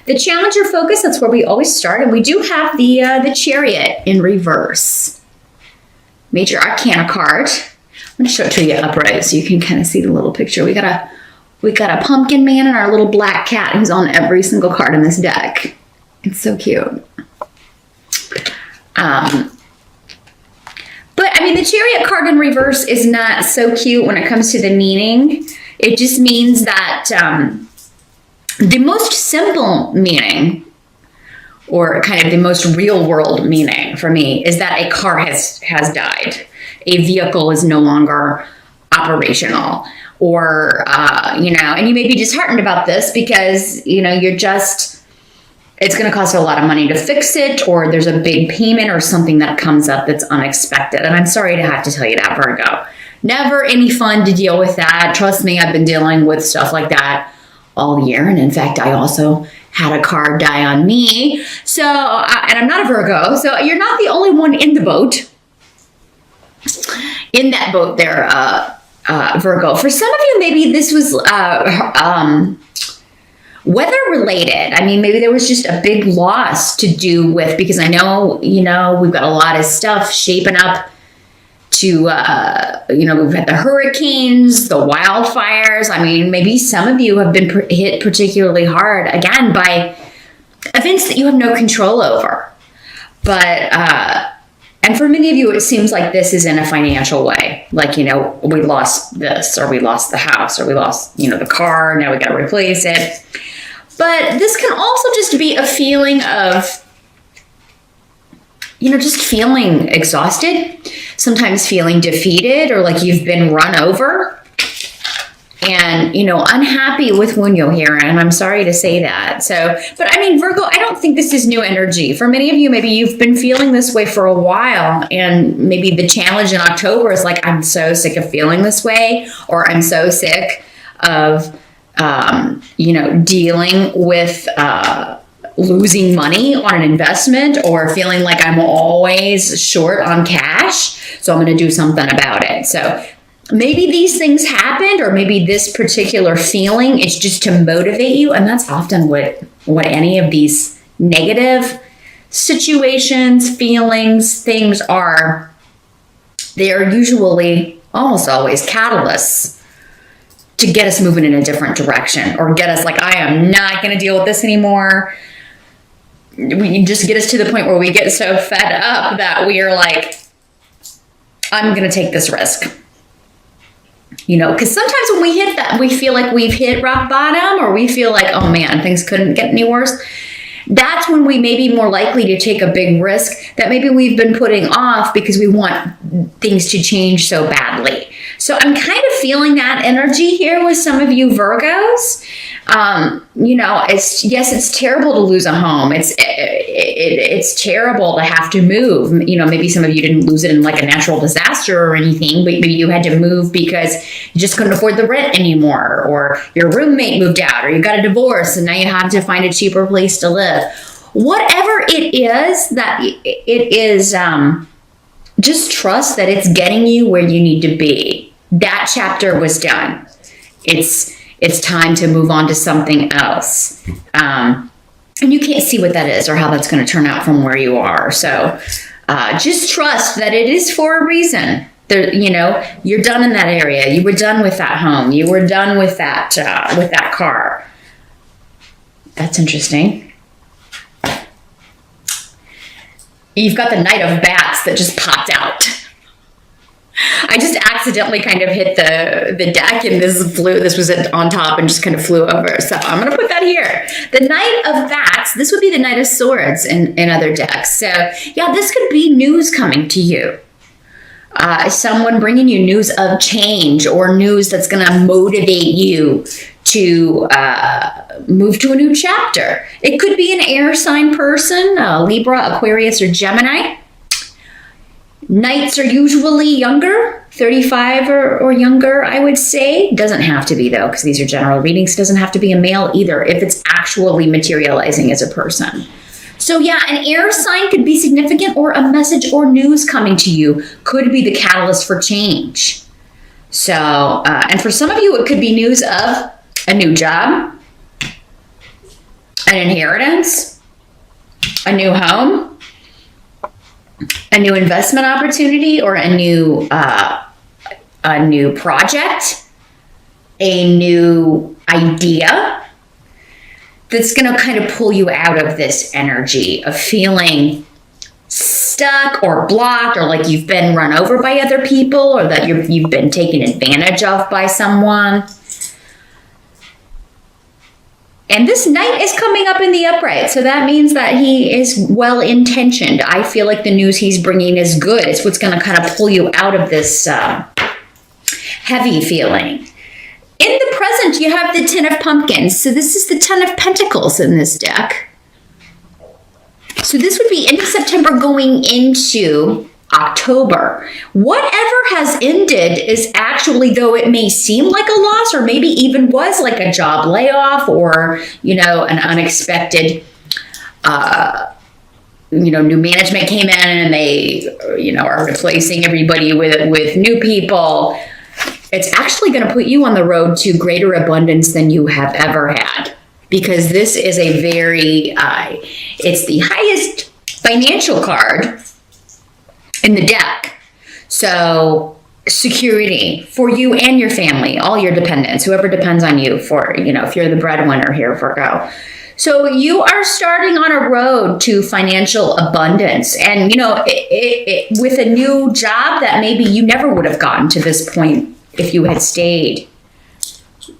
the Challenger focus, that's where we always start. And we do have the Chariot in reverse. Major Arcana card. I'm going to show it to you upright so you can kind of see the little picture. We got a pumpkin man and our little black cat who's on every single card in this deck. It's so cute. But I mean, the Chariot card in reverse is not so cute when it comes to the meaning. It just means that the most simple meaning, or kind of the most real world meaning for me, is that a car has died. A vehicle is no longer operational. Or, you know, and you may be disheartened about this because, you know, it's going to cost a lot of money to fix it, or there's a big payment or something that comes up that's unexpected. And I'm sorry to have to tell you that, Virgo. Never any fun to deal with that. Trust me, I've been dealing with stuff like that all year. And in fact, I also had a car die on me. So, and I'm not a Virgo, so you're not the only one in the boat. In that boat there, Virgo. For some of you, maybe this was weather related. I mean, maybe there was just a big loss to do with, because I know, you know, we've got a lot of stuff shaping up to, you know, we've had the hurricanes, the wildfires. I mean, maybe some of you have been hit particularly hard, again, by events that you have no control over. But, and for many of you, it seems like this is in a financial way. Like, you know, we lost this, or we lost the house, or we lost, you know, the car. Now we got to replace it. But this can also just be a feeling of, you know, just feeling exhausted, sometimes feeling defeated, or like you've been run over. And, you know, unhappy with Wunyo here. And I'm sorry to say that. So, but I mean, Virgo, I don't think this is new energy. For many of you, maybe you've been feeling this way for a while. And maybe the challenge in October is like, I'm so sick of feeling this way. Or I'm so sick of, you know, dealing with losing money on an investment, or feeling like I'm always short on cash. So I'm going to do something about it. So maybe these things happened, or maybe this particular feeling is just to motivate you. And that's often what any of these negative situations, feelings, things are. They are usually almost always catalysts to get us moving in a different direction, or get us like, I am not going to deal with this anymore. We just get us to the point where we get so fed up that we are like, I'm going to take this risk. You know, because sometimes when we hit that, we feel like we've hit rock bottom, or we feel like, oh man, things couldn't get any worse. That's when we may be more likely to take a big risk that maybe we've been putting off because we want things to change so badly. So I'm kind of feeling that energy here with some of you Virgos. You know, it's terrible to lose a home. It's terrible to have to move. You know, maybe some of you didn't lose it in like a natural disaster or anything, but maybe you had to move because you just couldn't afford the rent anymore, or your roommate moved out, or you got a divorce and now you have to find a cheaper place to live. Whatever it is that it is, just trust that it's getting you where you need to be. That chapter was done. It's time to move on to something else. And you can't see what that is or how that's going to turn out from where you are. So just trust that it is for a reason. There, you know, you're done in that area. You were done with that home. You were done with that car. That's interesting. You've got the Knight of Bats that just popped out. I just accidentally kind of hit the deck, and this was on top and just kind of flew over. So I'm going to put that here. The Knight of Bats, this would be the Knight of Swords in other decks. So yeah, this could be news coming to you. Someone bringing you news of change, or news that's going to motivate you to move to a new chapter. It could be an air sign person, Libra, Aquarius, or Gemini. Knights are usually younger, 35 or younger, I would say. Doesn't have to be, though, because these are general readings. Doesn't have to be a male either, if it's actually materializing as a person. So yeah, an air sign could be significant, or a message or news coming to you could be the catalyst for change. So, and for some of you, it could be news of a new job, an inheritance, a new home, a new investment opportunity, or a new project, a new idea that's going to kind of pull you out of this energy of feeling stuck or blocked, or like you've been run over by other people, or that you've been taken advantage of by someone. And this Knight is coming up in the upright, so that means that he is well-intentioned. I feel like the news he's bringing is good. It's what's going to kind of pull you out of this heavy feeling. In the present, you have the Ten of Pumpkins. So this is the Ten of Pentacles in this deck. So this would be into September going into October. Whatever has ended is actually, though it may seem like a loss, or maybe even was like a job layoff, or, an unexpected, new management came in and they, are replacing everybody with new people. It's actually going to put you on the road to greater abundance than you have ever had, because this is a very, it's the highest financial card in the deck. So security for you and your family, all your dependents, whoever depends on you for, if you're the breadwinner here, Virgo. So you are starting on a road to financial abundance, and, with a new job that maybe you never would have gotten to this point if you had stayed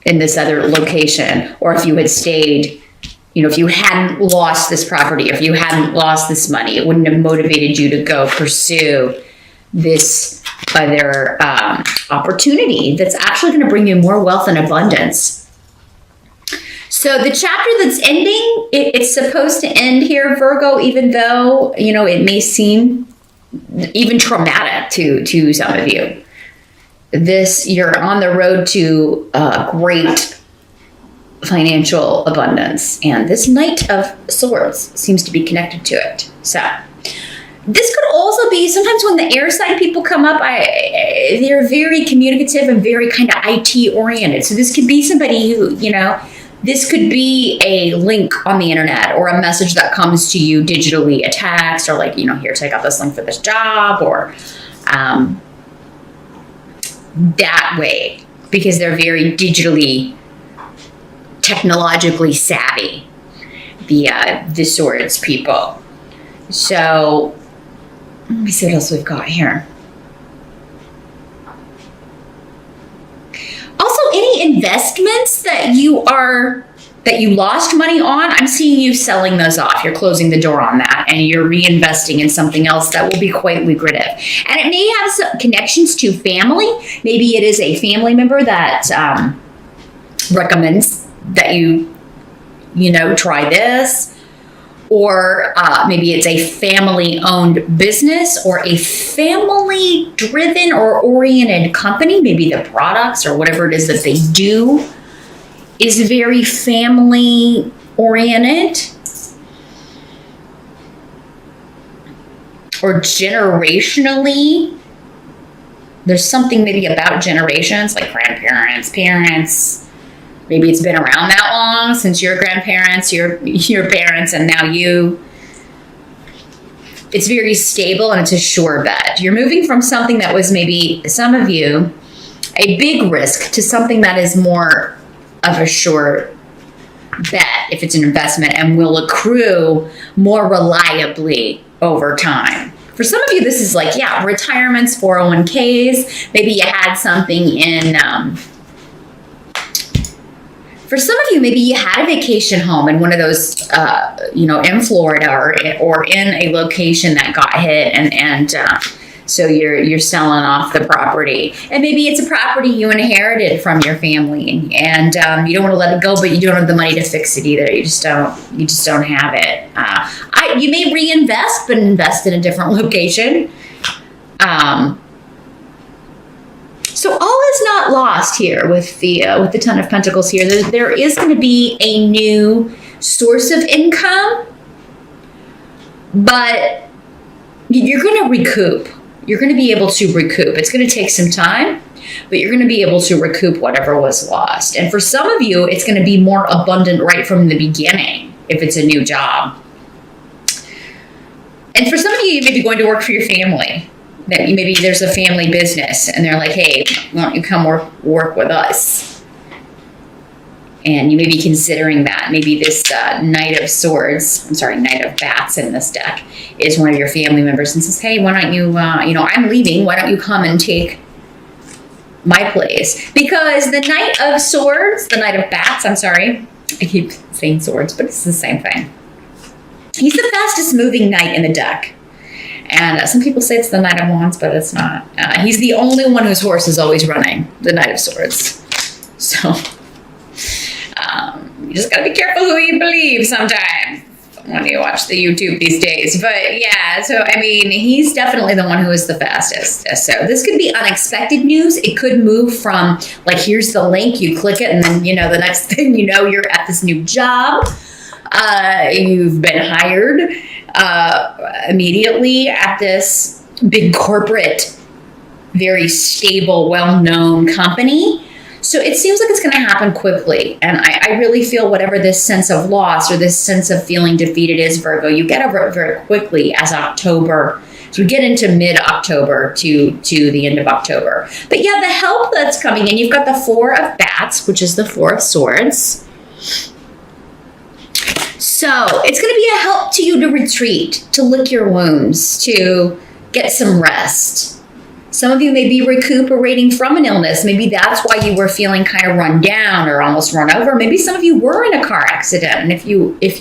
in this other location, or if you had stayed, if you hadn't lost this property, if you hadn't lost this money, it wouldn't have motivated you to go pursue this other opportunity that's actually going to bring you more wealth and abundance. So the chapter that's ending, it's supposed to end here, Virgo, even though, it may seem even traumatic to some of you. You're on the road to great financial abundance, and this Knight of Swords seems to be connected to it. So this could also be, sometimes when the air sign people come up, they're very communicative and very kind of IT oriented. So this could be somebody who, this could be a link on the internet, or a message that comes to you digitally, a text, or like, here, take out this link for this job, or that way, because they're very digitally, technologically savvy, the Swords people. So let me see what else we've got here. Also, any investments that you lost money on, I'm seeing you selling those off. You're closing the door on that, and you're reinvesting in something else that will be quite lucrative. And it may have some connections to family. Maybe it is a family member that recommends that you try this. Or maybe it's a family-owned business, or a family-driven or oriented company. Maybe the products or whatever it is that they do is very family-oriented. Or generationally, there's something maybe about generations, like grandparents, parents. Maybe it's been around that long, since your grandparents, your parents, and now you. It's very stable, and it's a sure bet. You're moving from something that was maybe, some of you, a big risk, to something that is more of a sure bet, if it's an investment, and will accrue more reliably over time. For some of you, this is like, retirements, 401ks. Maybe you had something in... For some of you, maybe you had a vacation home in one of those, in Florida, or in a location that got hit, and so you're selling off the property. And maybe it's a property you inherited from your family, and you don't want to let it go, but you don't have the money to fix it either. You just don't have it. You may reinvest, but invest in a different location. So all is not lost here with the Ten of Pentacles here. There is going to be a new source of income, but you're going to recoup. You're going to be able to recoup. It's going to take some time, but you're going to be able to recoup whatever was lost. And for some of you, it's going to be more abundant right from the beginning. if it's a new job. And for some of you, you may be going to work for your family. That maybe there's a family business and they're like, hey, why don't you come work with us? And you may be considering that. Maybe this Knight of Bats in this deck is one of your family members and says, hey, why don't you, I'm leaving. Why don't you come and take my place? Because the Knight of Bats, I keep saying swords, but it's the same thing. He's the fastest moving knight in the deck. And some people say it's the Knight of Wands, but it's not. He's the only one whose horse is always running, the Knight of Swords. So you just gotta be careful who you believe sometimes when you watch the YouTube these days. But yeah, so I mean, he's definitely the one who is the fastest. So this could be unexpected news. It could move from like, here's the link, you click it, and then the next thing you know, you're at this new job. You've been hired immediately at this big corporate, very stable, well-known company. So it seems like it's going to happen quickly. And I really feel whatever this sense of loss or this sense of feeling defeated is, Virgo, you get over it very quickly as we get into mid-October to the end of October. But yeah, the help that's coming in, you've got the Four of Bats, which is the Four of Swords. So it's going to be a help to you to retreat, to lick your wounds, to get some rest. Some of you may be recuperating from an illness. Maybe that's why you were feeling kind of run down or almost run over. Maybe some of you were in a car accident. And if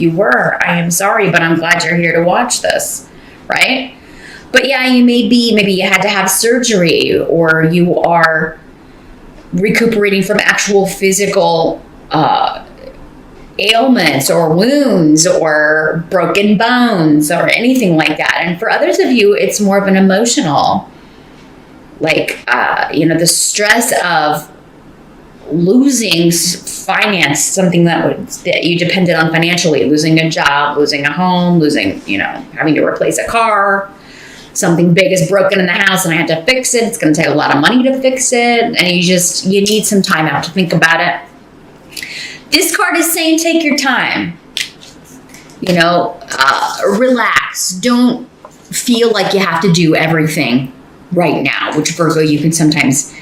you were, I am sorry, but I'm glad you're here to watch this, right? But yeah, maybe you had to have surgery, or you are recuperating from actual physical ailments or wounds or broken bones or anything like that. And for others of you, it's more of an emotional, the stress of losing finance, something that you depended on financially, losing a job, losing a home, having to replace a car. Something big is broken in the house and I had to fix it. It's going to take a lot of money to fix it. And you need some time out to think about it. This card is saying take your time. Relax. Don't feel like you have to do everything right now, which Virgo, you can sometimes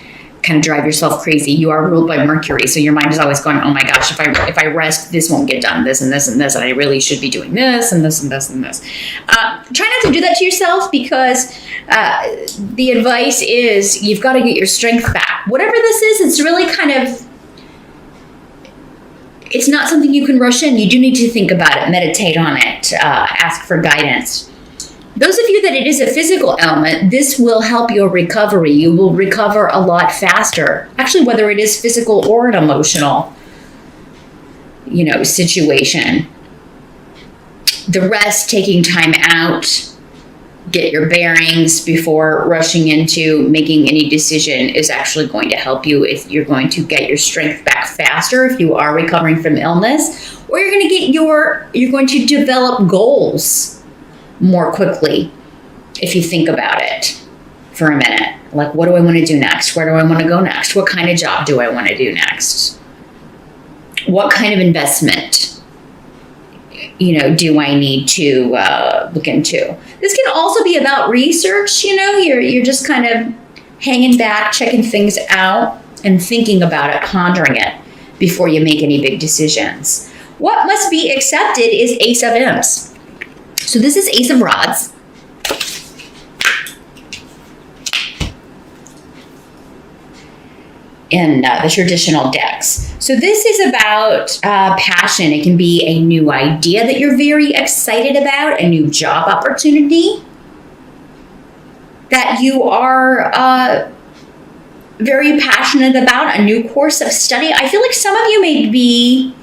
kind of drive yourself crazy. You are ruled by Mercury, so your mind is always going, oh my gosh, if I rest, this won't get done, this and this and this, and I really should be doing this and this and this and this. Try not to do that to yourself, because the advice is you've got to get your strength back. Whatever this is, it's really it's not something you can rush in. You do need to think about it, meditate on it, ask for guidance. Those of you that it is a physical ailment, this will help your recovery. You will recover a lot faster. Actually, whether it is physical or an emotional, situation. The rest, taking time out, get your bearings before rushing into making any decision, is actually going to help you if you're going to get your strength back faster if you are recovering from illness, or you're going to develop goals more quickly if you think about it for a minute. Like, what do I want to do next? Where do I want to go next? What kind of job do I want to do next? What kind of investment, do I need to look into? This can also be about research. You're just kind of hanging back, checking things out, and thinking about it, pondering it before you make any big decisions. What must be accepted is Ace of Imps. So this is Ace of Rods. In the traditional decks. So this is about passion. It can be a new idea that you're very excited about, a new job opportunity that you are very passionate about, a new course of study. I feel like some of you may be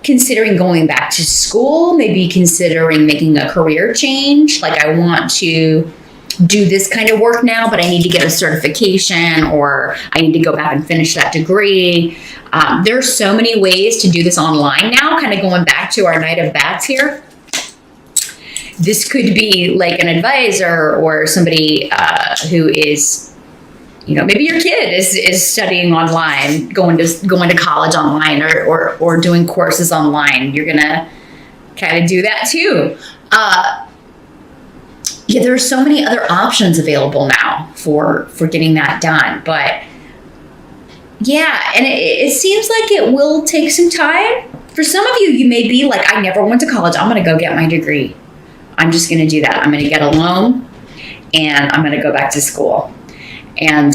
considering going back to school, maybe considering making a career change. Like, I want to do this kind of work now, but I need to get a certification, or I need to go back and finish that degree. There's so many ways to do this online now, kind of going back to our Knight of Bats here. This could be like an advisor or somebody who is, maybe your kid is studying online, going to college online, or doing courses online. You're gonna kind of do that too. Yeah, there are so many other options available now for getting that done. But yeah, and it seems like it will take some time. For some of you, you may be like, I never went to college. I'm going to go get my degree. I'm just going to do that. I'm going to get a loan and I'm going to go back to school. And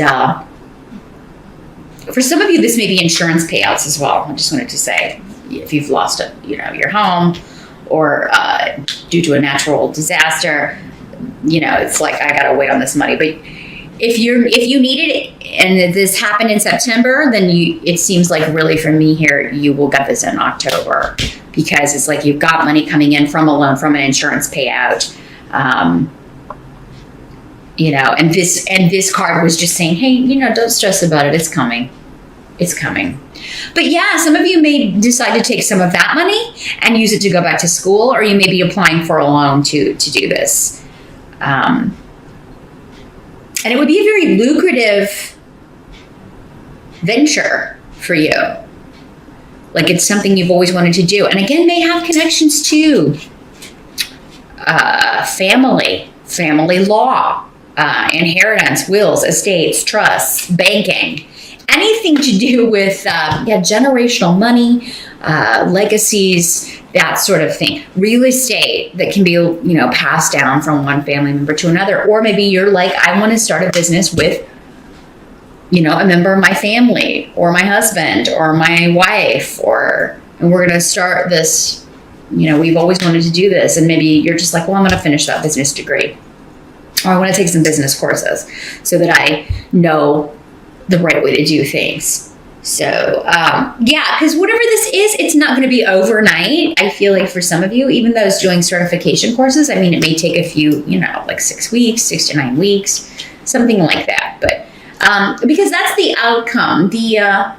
for some of you, this may be insurance payouts as well. I just wanted to say, if you've lost your home or due to a natural disaster, it's like, I got to wait on this money. But if you need it and this happened in September, then it seems like really for me here, you will get this in October, because it's like you've got money coming in from a loan, from an insurance payout. And this card was just saying, hey, don't stress about it. It's coming. It's coming. But yeah, some of you may decide to take some of that money and use it to go back to school, or you may be applying for a loan to do this. And it would be a very lucrative venture for you. Like, it's something you've always wanted to do. And again, may have connections to family law, inheritance, wills, estates, trusts, banking, anything to do with generational money, legacies, that sort of thing. Real estate that can be, passed down from one family member to another. Or maybe you're like, I want to start a business with, a member of my family or my husband or my wife, and we're going to start this, we've always wanted to do this. And maybe you're just like, well, I'm going to finish that business degree, or I want to take some business courses so that I know the right way to do things. So, because whatever this is, it's not going to be overnight. I feel like for some of you, even those doing certification courses, it may take a few, like 6 weeks, 6 to 9 weeks, something like that. But because that's the outcome. The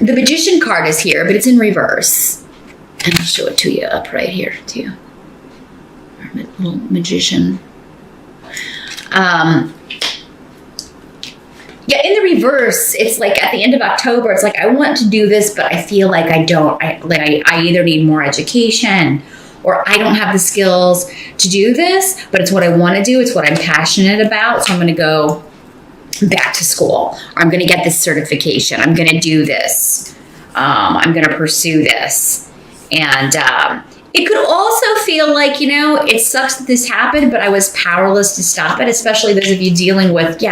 Magician card is here, but it's in reverse. And I'll show it to you up right here too. Our little Magician. Yeah, in the reverse, it's like at the end of October, it's like, I want to do this, but I feel like I don't. I either need more education or I don't have the skills to do this, but it's what I want to do. It's what I'm passionate about. So I'm going to go back to school. Or I'm going to get this certification. I'm going to do this. I'm going to pursue this. And it could also feel like, it sucks that this happened, but I was powerless to stop it, especially those of you dealing with,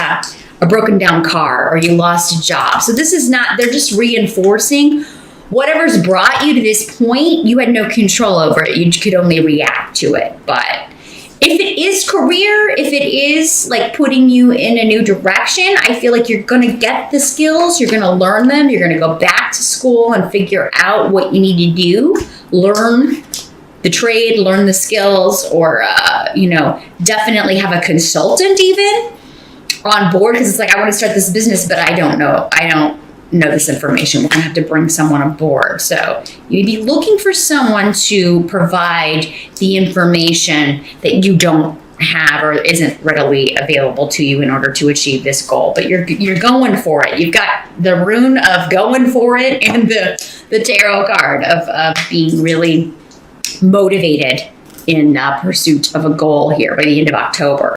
a broken down car, or you lost a job. So this is not, they're just reinforcing whatever's brought you to this point. You had no control over it. You could only react to it. But if it is career, if it is like putting you in a new direction, I feel like you're going to get the skills. You're going to learn them. You're going to go back to school and figure out what you need to do. Learn the trade, learn the skills, or, definitely have a consultant even on board, because it's like, I want to start this business, but I don't know this information. We're going to have to bring someone on board. So you'd be looking for someone to provide the information that you don't have or isn't readily available to you in order to achieve this goal. But you're going for it. You've got the rune of going for it and the tarot card of being really motivated in pursuit of a goal here by the end of October.